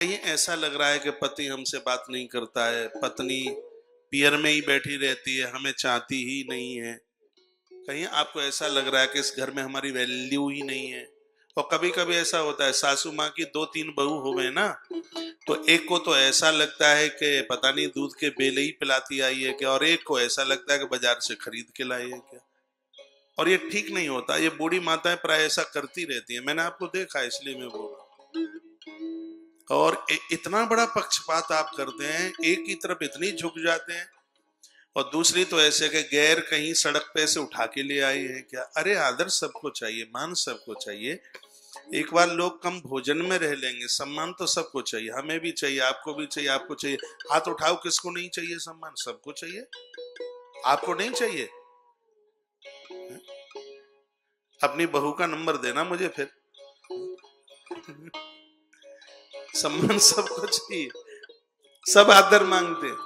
कहीं ऐसा लग रहा है कि पति हमसे बात नहीं करता है, पत्नी पियर में ही बैठी रहती है, हमें चाहती ही नहीं है, कहीं आपको ऐसा लग रहा है कि इस घर में हमारी वैल्यू ही नहीं है। और कभी कभी ऐसा होता है, सासू माँ की 2-3 बहू हो गए ना, तो एक को तो ऐसा लगता है कि पता नहीं दूध के बेले ही पिलाती आई है क्या, और एक को ऐसा लगता है कि बाजार से खरीद के लाई है क्या। और ये ठीक नहीं होता, ये बूढ़ी माताएं प्राय ऐसा करती रहती है, मैंने आपको देखा इसलिए मैं बोल रहा हूँ। और इतना बड़ा पक्षपात आप करते हैं, एक की तरफ इतनी झुक जाते हैं, और दूसरी तो ऐसे कि गैर कहीं सड़क पे से उठा के ले आई है क्या। अरे आदर सबको चाहिए, मान सबको चाहिए। एक बार लोग कम भोजन में रह लेंगे, सम्मान तो सबको चाहिए, हमें भी चाहिए, आपको भी चाहिए, आपको चाहिए। हाथ उठाओ, किसको नहीं चाहिए सम्मान? सबको चाहिए। आपको नहीं चाहिए? अपनी बहू का नंबर देना मुझे फिर। सम्मान सबको चाहिए, सब आदर मांगते हैं।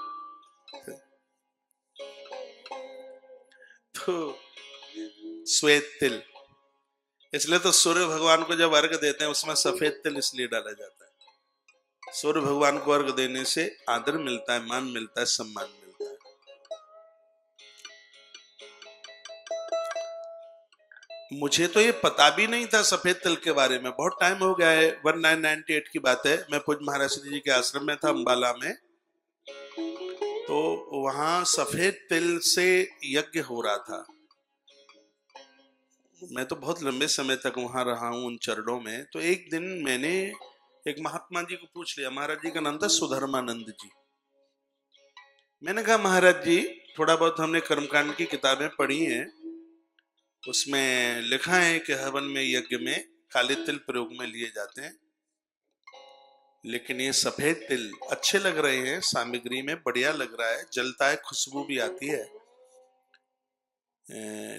तो श्वेत तिल, इसलिए तो सूर्य भगवान को जब अर्घ देते हैं उसमें सफेद तिल इसलिए डाला जाता है। सूर्य भगवान को अर्घ देने से आदर मिलता है, मान मिलता है, सम्मान मिलता है। मुझे तो ये पता भी नहीं था सफेद तिल के बारे में, बहुत टाइम हो गया है, 1998 की बात है। मैं पूज्य महाराज जी के आश्रम में था अंबाला में, तो वहां सफेद तिल से यज्ञ हो रहा था। मैं तो बहुत लंबे समय तक वहां रहा हूं उन चरणों में। तो एक दिन मैंने एक महात्मा जी को पूछ लिया, महाराज जी का नाम था सुधर्मानंद जी। मैंने कहा महाराज जी, थोड़ा बहुत हमने कर्मकांड की किताबें पढ़ी हैं, उसमें लिखा है कि हवन में यज्ञ में काले तिल प्रयोग में लिए जाते हैं, लेकिन ये सफेद तिल अच्छे लग रहे हैं, सामग्री में बढ़िया लग रहा है, जलता है, खुशबू भी आती है,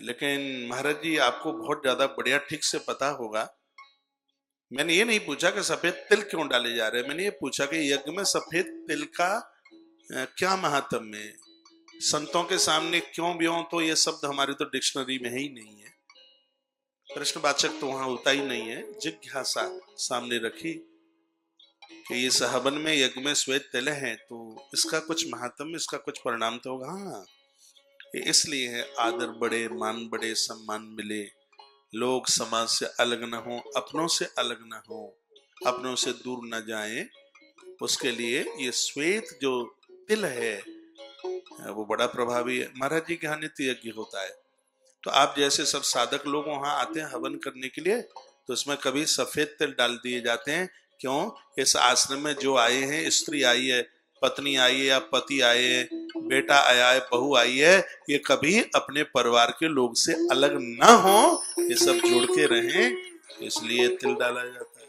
लेकिन महाराज जी आपको बहुत ज्यादा बढ़िया ठीक से पता होगा। मैंने ये नहीं पूछा कि सफेद तिल क्यों डाले जा रहे हैं, मैंने ये पूछा कि यज्ञ में सफेद तिल का क्या महात्म्य है, संतों के सामने क्यों ब्यों, तो ये शब्द हमारी तो डिक्शनरी में ही नहीं है, प्रश्नवाचक तो वहां होता ही नहीं है। जिज्ञासा सामने रखी कि ये हवन में यज्ञ में श्वेत तिल है, तो इसका कुछ महात्म्य, इसका कुछ परिणाम तो होगा। हाँ, इसलिए है आदर बढ़े, मान बढ़े, सम्मान मिले, लोग समाज से अलग न हो, अपनों से अलग न हो, अपनों से दूर न जाएं, उसके लिए ये श्वेत जो तिल है वो बड़ा प्रभावी है। महाराज जी के यहाँ नित्य यज्ञ होता है, तो आप जैसे सब साधक लोग वहां आते हैं हवन करने के लिए, तो उसमें कभी सफेद तिल डाल दिए जाते हैं। क्यों? इस आश्रम में जो आए हैं, स्त्री आई है, पत्नी आई है या पति आए हैं, बेटा आया है, बहू आई है, ये कभी अपने परिवार के लोग से अलग ना हो, ये सब जुड़ के रहें, इसलिए तिल डाला जाता है।